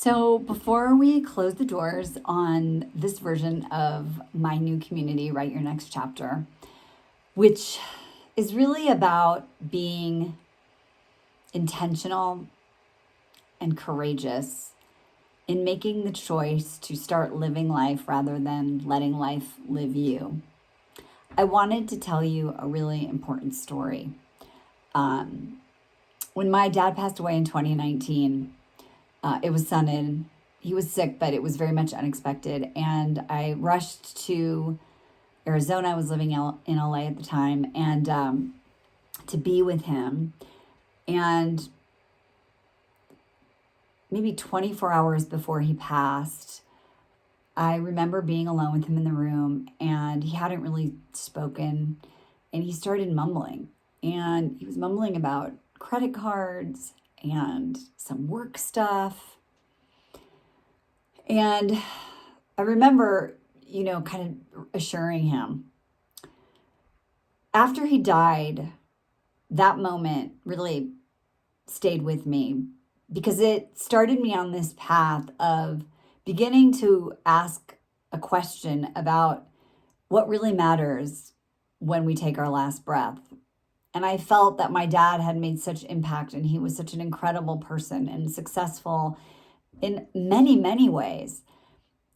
So, before we close the doors on this version of my new community, Write Your Next Chapter, which is really about being intentional and courageous in making the choice to start living life rather than letting life live you, I wanted to tell you a really important story. When my dad passed away in 2019, it was sudden. He was sick, but it was very much unexpected. And I rushed to Arizona. I was living in LA at the time, and to be with him. And maybe 24 hours before he passed, I remember being alone with him in the room, and he hadn't really spoken, and he started mumbling. And he was mumbling about credit cards and some work stuff. And I remember, kind of assuring him. After he died, that moment really stayed with me because it started me on this path of beginning to ask a question about what really matters when we take our last breath. And I felt that my dad had made such impact, and he was such an incredible person and successful in many, many ways.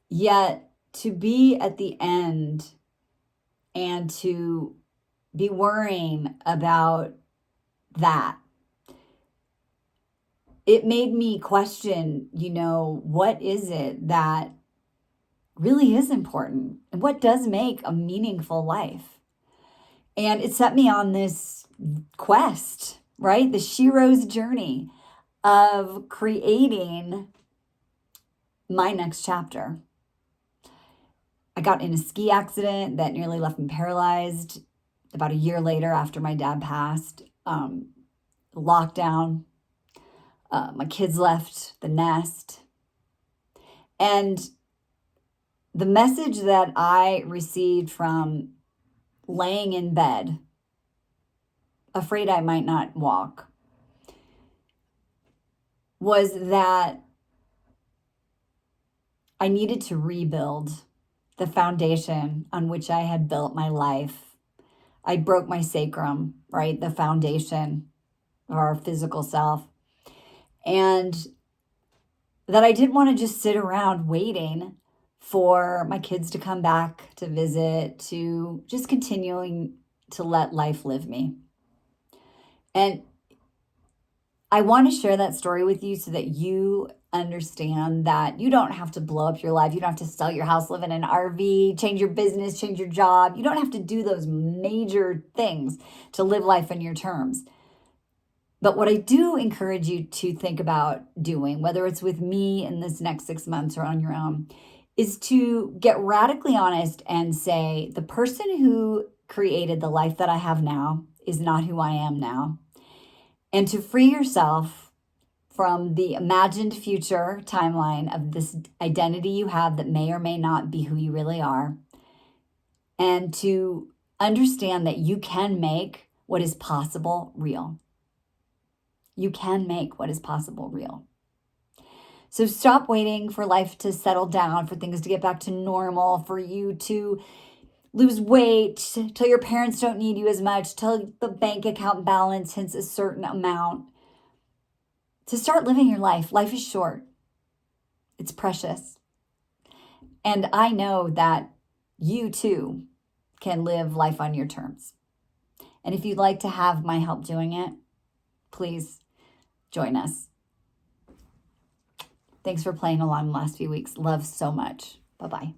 Yet to be at the end and to be worrying about that, it made me question, what is it that really is important and what does make a meaningful life? And it set me on this quest, right? The Shiro's journey of creating my next chapter. I got in a ski accident that nearly left me paralyzed about a year later after my dad passed. Lockdown. My kids left the nest. And the message that I received from laying in bed, afraid I might not walk, was that I needed to rebuild the foundation on which I had built my life. I broke my sacrum, right? The foundation of our physical self. And that I didn't want to just sit around waiting for my kids to come back to visit, to just continuing to let life live me. And I want to share that story with you so that you understand that you don't have to blow up your life. You don't have to sell your house, live in an RV, change your business, change your job. You don't have to do those major things to live life on your terms. But what I do encourage you to think about doing, whether it's with me in this next 6 months or on your own, is to get radically honest and say, the person who created the life that I have now is not who I am now. And to free yourself from the imagined future timeline of this identity you have that may or may not be who you really are. And to understand that you can make what is possible real. You can make what is possible real. So stop waiting for life to settle down, for things to get back to normal, for you to lose weight, till your parents don't need you as much, till the bank account balance hits a certain amount. To start living your life. Life is short. It's precious. And I know that you too can live life on your terms. And if you'd like to have my help doing it, please join us. Thanks for playing along the last few weeks. Love so much. Bye-bye.